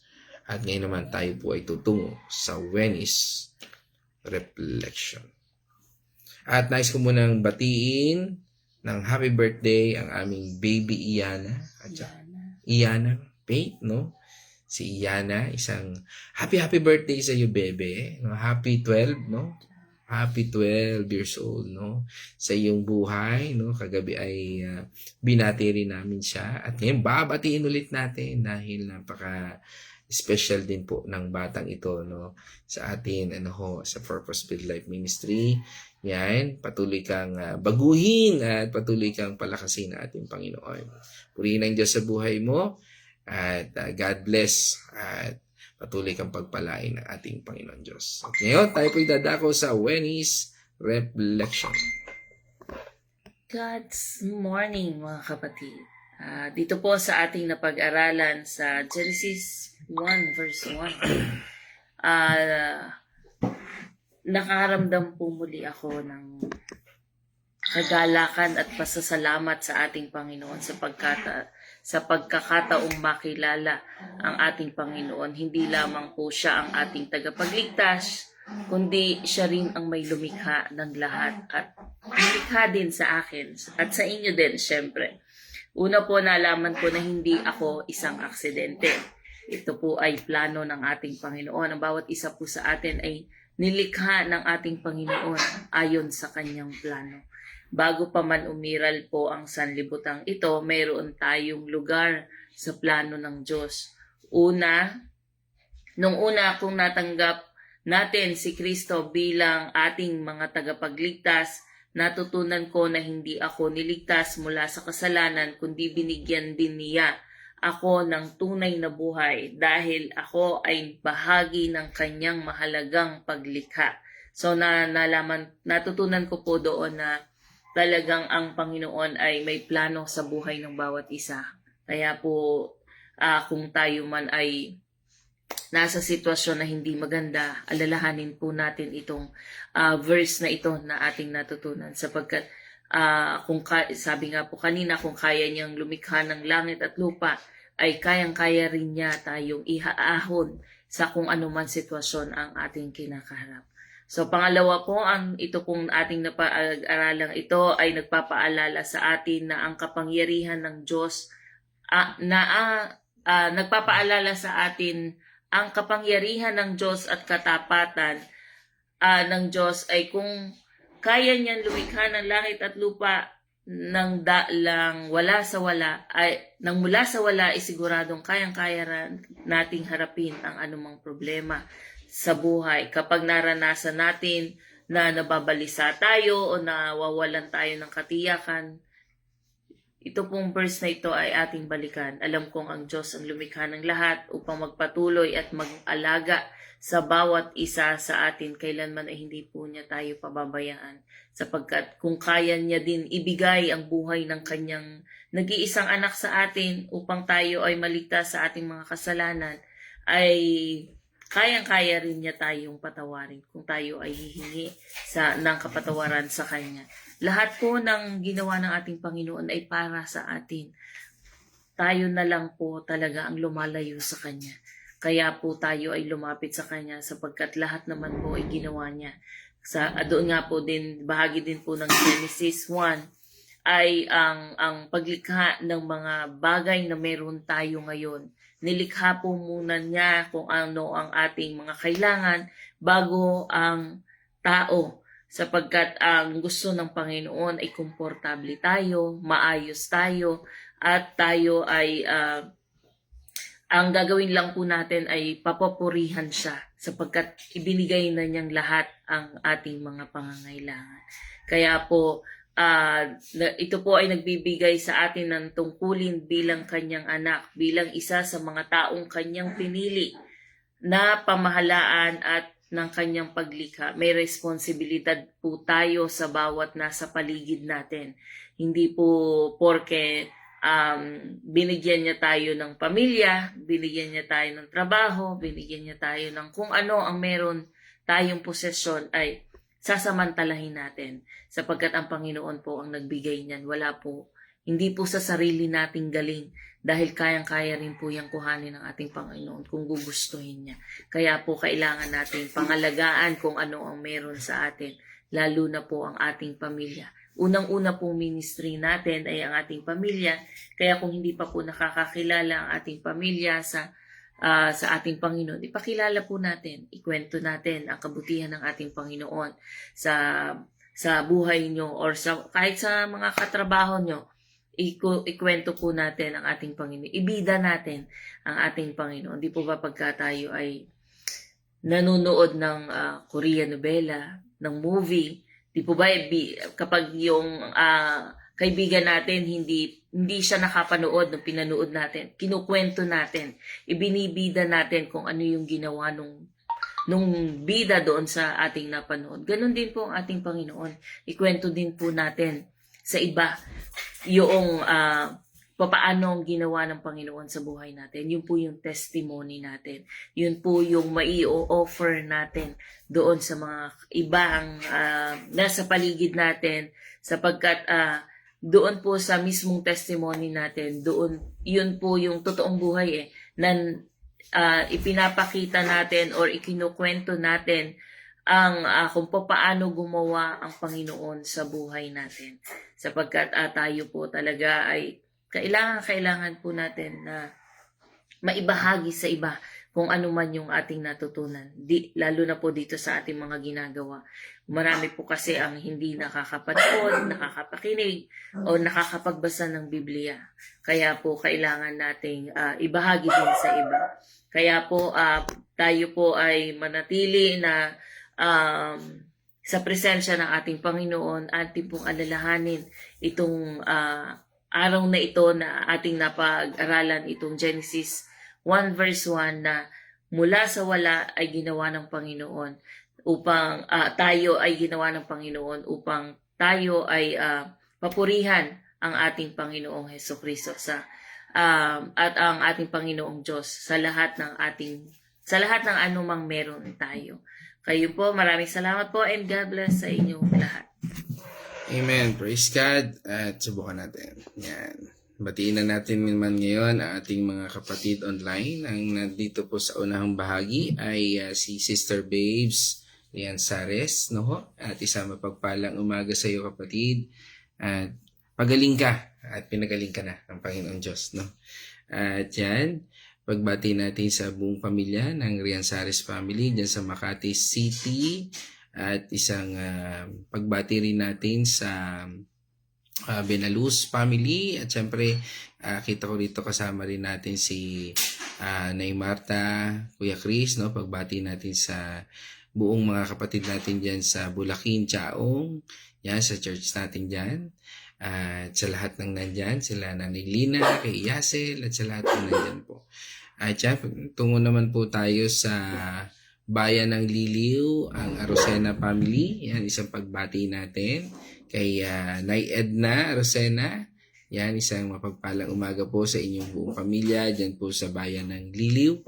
At ngayon naman tayo po ay tutungo sa Venice Reflection. At nais ko munang batiin ng happy birthday ang aming baby Iyana. At Iyana Faith, no? Si Iyana, isang happy birthday sa iyo, bebe. No? Happy 12, no? Happy 12 years old, no? Sa iyong buhay, no? Kagabi ay binati rin namin siya. At ngayon, babatiin ulit natin dahil napaka-special din po ng batang ito, no? Sa atin, sa Purpose Build Life Ministry. Yan, patuloy kang baguhin at patuloy kang palakasin ng ating Panginoon. Purihin ang Diyos sa buhay mo. At God bless at patuloy kang pagpalain ng ating Panginoon Diyos. At ngayon, tayo po'y dadako sa Venice Reflection. God's morning, mga kapatid. Dito po sa ating napag-aralan sa Genesis 1 verse 1. Nakaramdam po muli ako ng kagalakan at pasasalamat sa ating Panginoon sa pagkakataong makilala ang ating Panginoon. Hindi lamang po siya ang ating tagapagligtas, kundi siya rin ang may lumikha ng lahat at lumikha din sa akin at sa inyo din, syempre. Una po, nalaman ko na hindi ako isang aksidente. Ito po ay plano ng ating Panginoon. Ang bawat isa po sa atin ay nilikha ng ating Panginoon ayon sa kanyang plano. Bago pa man umiral po ang sanlibutang ito, mayroon tayong lugar sa plano ng Diyos. Nung una kung natanggap natin si Kristo bilang ating mga tagapagligtas, natutunan ko na hindi ako niligtas mula sa kasalanan, kundi binigyan din niya ako ng tunay na buhay dahil ako ay bahagi ng kanyang mahalagang paglikha. So natutunan ko po doon na talagang ang Panginoon ay may plano sa buhay ng bawat isa. Kaya po kung tayo man ay nasa sitwasyon na hindi maganda, alalahanin po natin itong verse na ito na ating natutunan. Sapagkat sabi nga po kanina, kung kaya niyang lumikha ng langit at lupa, ay kayang-kaya rin niya tayong ihaahon sa kung anuman sitwasyon ang ating kinakaharap. So pangalawa po, ito pong ating napag-aralang ito ay nagpapaalala sa atin na ang kapangyarihan ng Diyos nagpapaalala sa atin ang kapangyarihan ng Diyos at katapatan ng Diyos ay kung kaya niyang lumikha ng langit at lupa nang mula sa wala ay siguradong kayang-kaya nating harapin ang anumang problema sa buhay. Kapag naranasan natin na nababalisa tayo o nawawalan tayo ng katiyakan, ito pong verse na ito ay ating balikan. Alam kong ang Diyos ang lumikha ng lahat upang magpatuloy at mag-alaga sa bawat isa sa atin. Kailanman ay hindi po niya tayo pababayaan. Sapagkat kung kaya niya din ibigay ang buhay ng kanyang nag-iisang anak sa atin upang tayo ay maligtas sa ating mga kasalanan, ay kayang-kaya rin niya tayong patawarin kung tayo ay hihingi ng kapatawaran sa Kanya. Lahat po ng ginawa ng ating Panginoon ay para sa atin. Tayo na lang po talaga ang lumalayo sa Kanya. Kaya po tayo ay lumapit sa Kanya sapagkat lahat naman po ay ginawa niya. Doon nga po din, bahagi din po ng Genesis 1 ay ang paglikha ng mga bagay na meron tayo ngayon. Nilikha po muna niya kung ano ang ating mga kailangan bago ang tao. Sapagkat ang gusto ng Panginoon ay komportable tayo, maayos tayo, at tayo ay ang gagawin lang po natin ay papapurihan siya sapagkat ibinigay na niyang lahat ang ating mga pangangailangan. Kaya po, ito po ay nagbibigay sa atin ng tungkulin bilang kanyang anak, bilang isa sa mga taong kanyang pinili na pamahalaan at ng kanyang paglikha. May responsibilidad po tayo sa bawat nasa paligid natin. Hindi po porke binigyan niya tayo ng pamilya, binigyan niya tayo ng trabaho, binigyan niya tayo ng kung ano ang meron tayong posesyon ay sasamantalahin natin sapagkat ang Panginoon po ang nagbigay niyan. Hindi po sa sarili nating galing dahil kayang-kaya rin po yung kuhanin ng ating Panginoon kung gugustuhin niya. Kaya po kailangan natin pangalagaan kung ano ang meron sa atin, lalo na po ang ating pamilya. Unang-una pong ministry natin ay ang ating pamilya, kaya kung hindi pa po nakakakilala ang ating pamilya sa ating Panginoon, ipakilala po natin, ikwento natin ang kabutihan ng ating Panginoon sa buhay nyo or kahit sa mga katrabaho nyo. Ikwento po natin ang ating Panginoon. Ibida natin ang ating Panginoon. Di po ba pagka tayo ay nanonood ng Korean novela, ng movie, di po ba kapag yung kaibigan natin hindi siya nakapanood ng pinanood natin, kinukwento natin, ibinibida natin kung ano yung ginawa nung bida doon sa ating napanood. Ganon din po ang ating Panginoon. Ikwento din po natin sa iba yung papaano ang ginawa ng Panginoon sa buhay natin. Yun po yung testimony natin. Yun po yung mai-offer natin doon sa mga ibang nasa paligid natin, sapagkat doon po sa mismong testimony natin, doon yun po yung totoong buhay na ipinapakita natin or ikinukwento natin ang kung paano gumawa ang Panginoon sa buhay natin. Sapagkat tayo po talaga ay kailangan po natin na maibahagi sa iba kung ano man yung ating natutunan. Lalo na po dito sa ating mga ginagawa. Marami po kasi ang hindi nakakapanood, nakakapakinig, o nakakapagbasa ng Biblia. Kaya po kailangan nating ibahagi din sa iba. Kaya po tayo po ay manatili na sa presensya ng ating Panginoon, ating pong alalahanin itong araw na ito na ating napag-aralan, itong Genesis 1 verse 1, na mula sa wala ay ginawa ng Panginoon upang tayo ay ginawa ng Panginoon upang tayo ay papurihan ang ating Panginoong Hesukristo at ang ating Panginoong Diyos sa lahat ng anumang meron tayo. Kayo po, maraming salamat po, and God bless sa inyong lahat. Amen. Praise God. At subukan natin. Yan. Batiin na natin naman ngayon ang ating mga kapatid online. Ang nandito po sa unahang bahagi ay si Sister Babes Lianzares, no? At isang mapagpalang umaga sa iyo, kapatid. At pagaling ka at pinagaling ka na ng Panginoon Diyos, no? At yan, pagbati natin sa buong pamilya ng Lianzares family dyan sa Makati City. At isang pagbati rin natin sa Benaluz family. At syempre, kita ko rito kasama rin natin si Nay Marta, Kuya Chris, no? Pagbati natin sa buong mga kapatid natin dyan sa Bulakin, Chaong, yan, sa church natin dyan. At sa lahat ng nandyan, sila Nanay Lina, kay Yasel, at sa lahat ng nandyan po. At yan, tungo naman po tayo sa Bayan ng Liliw, ang Arosena family. Yan, isang pagbati natin kay Nay Edna Arosena. Yan, isang mapagpalang umaga po sa inyong buong pamilya dyan po sa Bayan ng Liliw.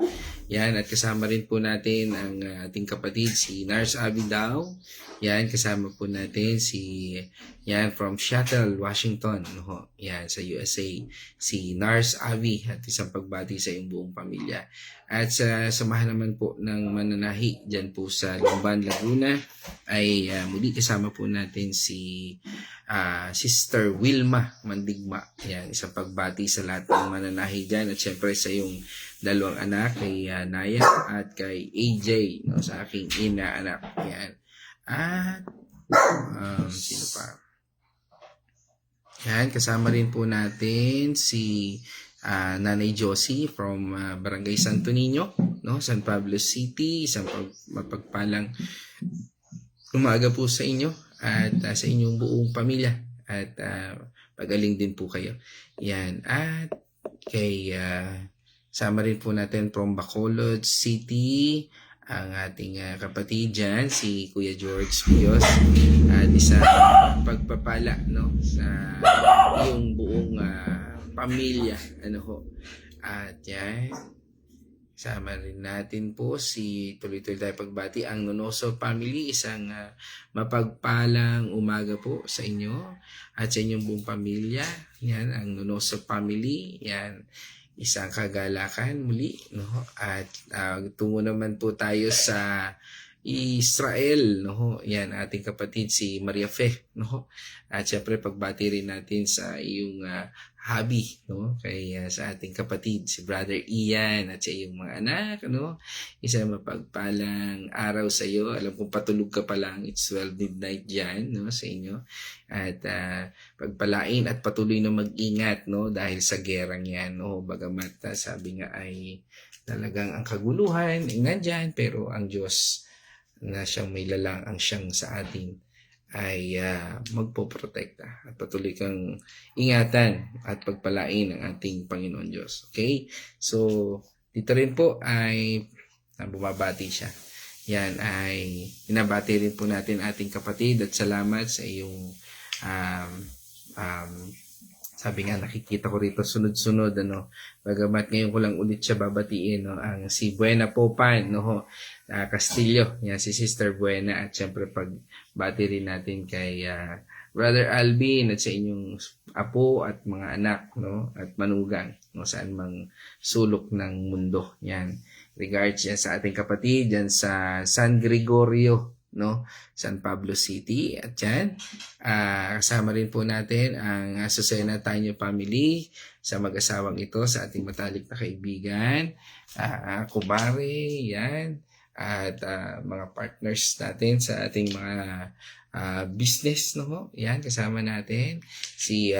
Yan, at kasama rin po natin ang ating kapatid si Nars Abidao. Yan, kasama po natin yan, from Seattle, Washington. No? Yan, sa USA, si Nars Avi, at isang pagbati sa iyong buong pamilya. At sa samahan naman po ng mananahi dyan po sa Lumban, Laguna, ay muli kasama po natin si Sister Wilma Mandigma. Yan, isang pagbati sa lahat ng mananahi dyan, at syempre sa iyong dalawang anak, kay Naya at kay AJ, no, sa aking ina-anak. Yan. At sino pa? Yan, kasama rin po natin si Nanay Josie from Barangay Santo Niño, no, San Pablo City. Isang mapagpalang umaga po sa inyo at sa inyong buong pamilya, at pagaling din po kayo. Yan, at kay sama rin po natin from Bacolod City ang ating kapatid dyan, si Kuya George Pios, at isang pagpapala, no, sa iyong buong pamilya, ano ho. At yan, sama rin natin po tuloy-tuloy tayo pagbati, ang Nonoso family. Isang mapagpalang umaga po sa inyo at sa inyong buong pamilya. Yan, ang Nonoso family. Yan, isang kagalakan muli, no? At tungo naman po tayo sa Israel, no? Yan, ating kapatid si Maria Fe, no? At syempre pagbati rin natin sa iyong hubby, no? Kay sa ating kapatid si Brother Ian at sa iyong mga anak, no? Isang mapagpalang araw sa iyo. Alam kong patulog ka pa lang, it's 12 midnight diyan, no, sa inyo. At pagpalain at patuloy na mag-ingat, no, dahil sa gerang yan, no? Bagamat sabi nga ay talagang ang kaguluhan ay nandyan, pero ang Diyos na siyang may lalang ang siyang sa atin ay magpoprotekta, at patuloy kang ingatan at pagpalain ng ating Panginoon Diyos. Okay? So, dito rin po ay bumabati siya. Yan ay binabati rin po natin ating kapatid, at salamat sa iyong Sabi nga, nakikita ko rito sunod-sunod, ano, bagamat ngayon ko lang ulit siya babatiin, no, ang si Buena Popan, no, Castillo, yan, si Sister Buena, at syempre pagbati rin natin kay Brother Alvin at sa inyong apo at mga anak, no, at manugang, no, saan mang sulok ng mundo, yan. Regards yan sa ating kapatid, yan sa San Gregorio, no, San Pablo City, at yan, kasama rin po natin ang Azucena Taño family sa mag-asawang ito, sa ating matalik na kaibigan, Kubare, yan, at mga partners natin sa ating mga business, no? Yan, kasama natin si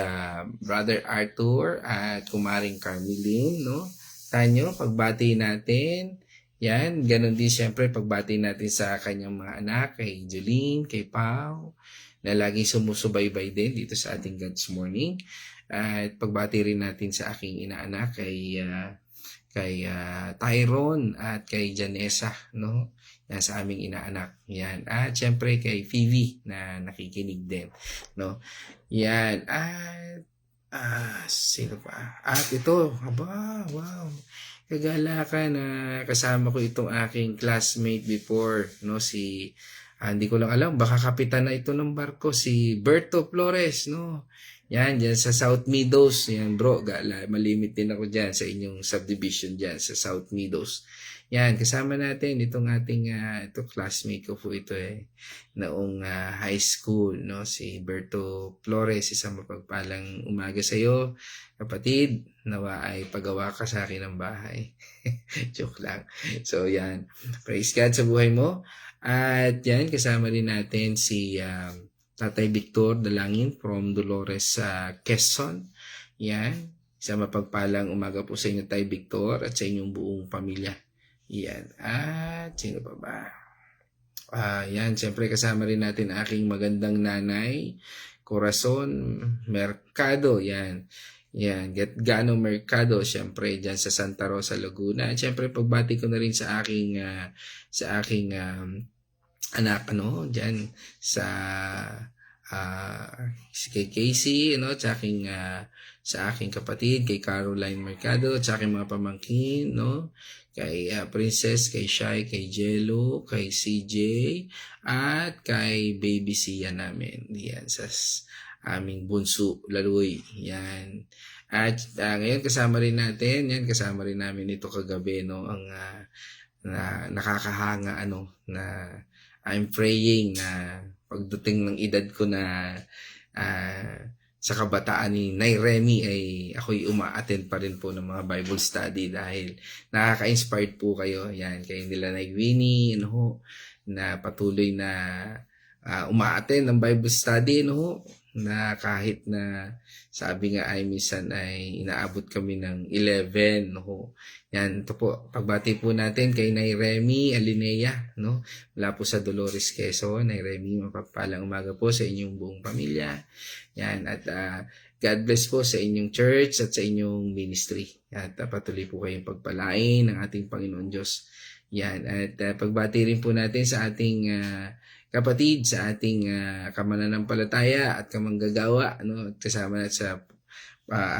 Brother Arthur at Kumaring Carmeline, no? Tanyo, pagbati natin. Yan, ganun din siyempre pagbati natin sa kanyang mga anak, kay Jolene, kay Pao, na laging sumusubaybay din dito sa ating God's Morning. At pagbati rin natin sa aking inaanak, kay Tyrone at kay Janessa, no? Yan, sa aming inaanak. Yan. At syempre kay Phoebe na nakikinig din, no? Yan. At sino pa? At ito, wow. Kagalakan na kasama ko itong aking classmate before, no? Si hindi ko lang alam, baka kapitan na ito ng barko, si Berto Flores, no? Yan, dyan sa South Meadows. Yan, bro, malimit din ako dyan sa inyong subdivision dyan sa South Meadows. Yan, kasama natin itong ating itong classmate ko po ito noong high school, no? Si Berto Flores, isang mapagpalang umaga sa iyo, kapatid. Nawa ay pagawa ka sa akin ng bahay. Joke lang. So yan, praise God sa buhay mo. At yan, kasama rin natin si Tatay Victor Dalangin from Dolores, Quezon. Yan, isang mapagpalang umaga po sa inyo, Tay Victor, at sa inyong buong pamilya. Yan. At sino pa ba? Yan, siyempre kasama rin natin aking magandang nanay, Corazon Mercado. Yan. Gano Mercado, siyempre dyan sa Santa Rosa, Laguna. At siyempre pagbati ko na rin sa aking anak, ano, dyan sa kay Casey, ano, sa aking kapatid, kay Caroline Mercado, at sa aking mga pamangkin, no, kay Princess, kay Shai, kay Jello, kay CJ, at kay Baby Sia namin. Yan, sa aming bunso, Laloy. Yan. At ngayon kasama rin namin ito kagabi, no, ang nakakahanga, ano, na I'm praying na pagdating ng edad ko na sa kabataan ni Nay Remy ay ako'y uma-attend pa rin po ng mga Bible study dahil nakaka-inspired po kayo. Yan, kayo nila Nay Winnie, ano, na patuloy na uma-attend ng Bible study, no, na kahit na sabi nga ay minsan ay inaabot kami ng 11, no. Yan, ito po, pagbati po natin kay Nay Remy Alinea, no, mula po sa Dolores, Quezon. Nay Remy, mapagpalang umaga po sa inyong buong pamilya. Yan, at God bless po sa inyong church at sa inyong ministry. At patuloy po kayong pagpalain ng ating Panginoon Diyos. Yan, at pagbati rin po natin sa ating kapatid, sa ating kamananampalataya at kamanggagawa, ano, at kasama natin sa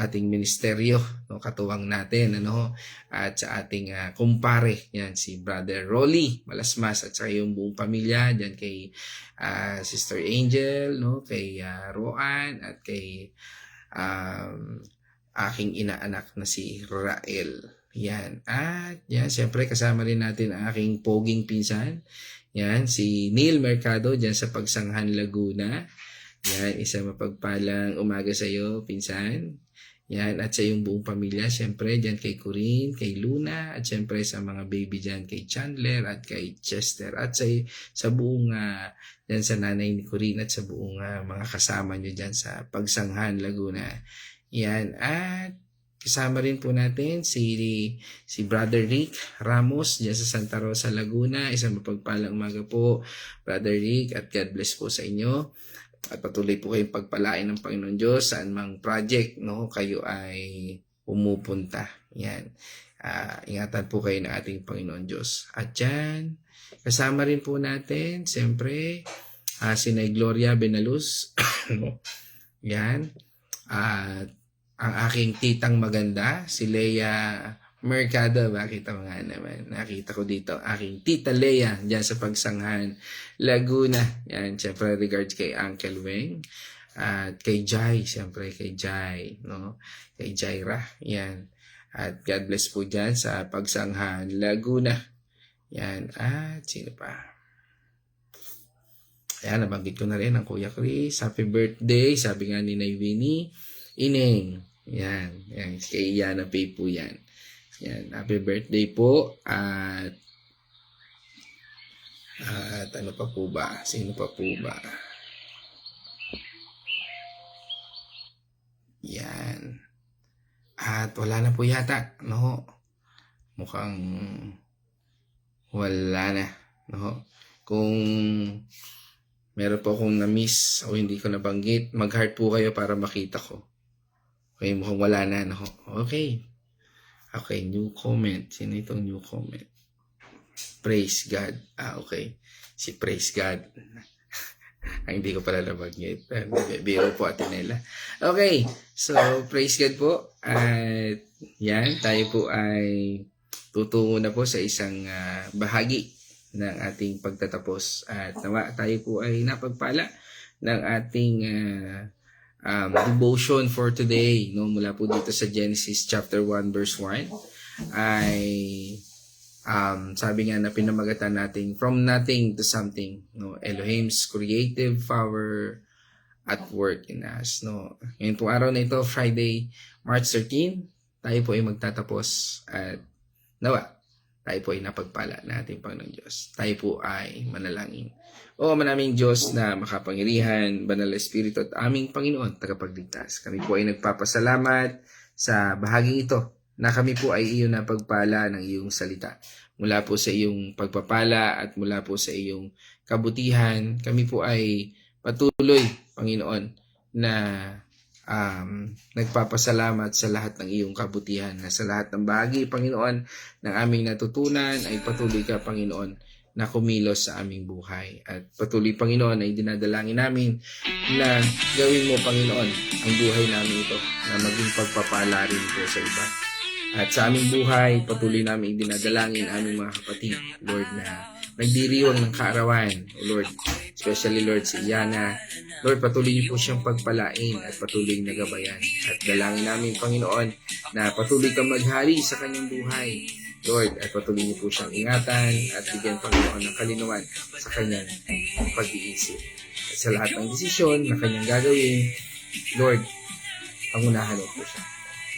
ating ministeryo, no, katuwang natin, ano, at sa ating kumpare, yan, si Brother Rolly Malasmas at sa yung buong pamilya, dyan kay Sister Angel, no, kay Roan, at kay aking inaanak na si Rael. Yan, at yan, siyempre kasama rin natin ang aking poging pinsan. Yan, si Neil Mercado dyan sa Pagsanghan, Laguna. Yan, isang mapagpalang umaga sa iyo, pinsan. Yan, at sa iyong buong pamilya, siyempre, dyan kay Corinne, kay Luna, at siyempre sa mga baby dyan kay Chandler at kay Chester. At sa buong, dyan sa nanay ni Corinne at sa buong mga kasama nyo dyan sa Pagsanghan, Laguna. Yan, at kasama rin po natin si Brother Rick Ramos dyan sa Santa Rosa, Laguna. Isang mapagpalang umaga po, Brother Rick, at God bless po sa inyo. At patuloy po kayong pagpalain ng Panginoon Diyos saan mang project, no, kayo ay pumupunta. Yan. Ingatan po kayo ng ating Panginoon Diyos. At yan, kasama rin po natin, siyempre, si Nay Gloria Benaluz. Yan. At ang aking titang maganda, si Leia Mercado. Bakit mo nga naman? Nakita ko dito, aking tita Leia, dyan sa Pagsanghan, Laguna. Yan, syempre regards kay Uncle Weng. At kay Jai, syempre kay Jai, no? Kay Jaira, yan. At God bless po dyan sa Pagsanghan, Laguna. Yan, at sino pa? Ayan, nabanggit ko na rin ang Kuya Chris. Happy birthday, sabi nga ni Nay Winnie. Ineng, yan, kay Yana Pay po yan. Yan, happy birthday po. At ano pa po ba? Sino pa po ba? Yan. At wala na po yata, no? Mukhang wala na, no? Kung meron po akong na-miss o hindi ko nabanggit, mag-heart po kayo para makita ko. Okay, mukhang wala na, no? Okay. Okay, new comment. Sino itong new comment? Praise God. Okay. Si Praise God. Ang hindi ko pala nabanggit. Biro po, Atenela. Okay. So, praise God po. At yan, tayo po ay tutungo na po sa isang bahagi ng ating pagtatapos. At nawa, tayo po ay napagpala ng ating devotion for today, no, mula po dito sa Genesis chapter 1 verse 1 ay sabi nga na pinamagatan natin from nothing to something, no, Elohim's creative power at work in us, no. Ngayon pong araw na ito, Friday, March 13, tayo po ay magtatapos at nawa, tayo po ay napagpala na ating Panginoong Diyos. Tayo po ay manalangin. O manaming Diyos na makapangyarihan, banal na Espiritu at aming Panginoon, tagapagligtas. Kami po ay nagpapasalamat sa bahaging ito na kami po ay iyong napagpala ng iyong salita. Mula po sa iyong pagpapala at mula po sa iyong kabutihan, kami po ay patuloy, Panginoon, na nagpapasalamat sa lahat ng iyong kabutihan, na sa lahat ng bahagi, Panginoon, ng aming natutunan ay patuloy ka, Panginoon, na kumilos sa aming buhay. At patuloy, Panginoon, ay dinadalangin namin na gawin mo, Panginoon, ang buhay namin ito na maging pagpapala rin po sa iba. At sa aming buhay, patuloy namin dinadalangin aming mga kapatid, Lord, na nagdiriwang ng kaarawan, Lord, especially, Lord, si Yana. Lord, patuloy niyo po siyang pagpalain at patuloy nagabayan. At dalangin namin, Panginoon, na patuloy kang maghari sa kanyang buhay, Lord, at patuloy niyo po siyang ingatan at bigyan, Panginoon, ng kalinawan sa kanyang pag-iisip. At sa lahat ng desisyon na kanyang gagawin, Lord, pangunahan mo po siya.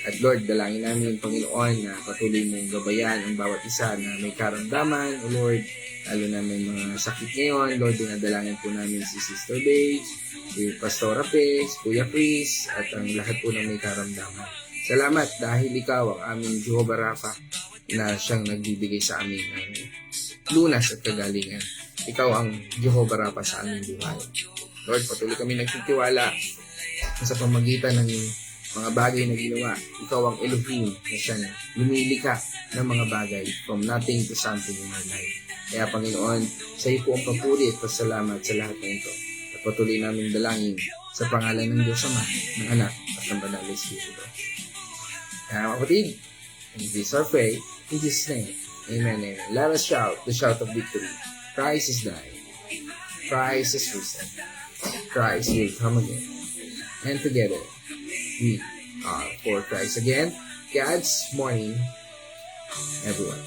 At Lord, dalangin namin, Panginoon, na patuloy mong gabayan ang bawat isa na may karamdaman, o Lord, lalo na may mga sakit ngayon. Lord, dinadalangin po namin si Sister Babe, si Pastora Pez, Kuya Chris, at ang lahat po na may karamdaman. Salamat dahil ikaw ang aming Jehovah Rapha na siyang nagbibigay sa amin ng lunas at kagalingan. Ikaw ang Jehovah Rapha sa aming buhay. Lord, patuloy kami nagtitiwala sa pamagitan ng mga bagay na ginawa. Ikaw ang Elohim na siyang lumilika ng mga bagay from nothing to something in our life. Kaya, Panginoon, sa iyo po ang papuri at pasalamat sa lahat ng ito. At patuloy namin dalangin sa pangalan ng Diyos Ama, ng Anak, at ng Banal na Espiritu. Kaya, kapatid, in this our faith, in Jesus' name, amen, amen. Let us shout the shout of victory. Christ is dying. Christ is risen. Christ will come again. And together, we are for Christ again. God's morning, everyone.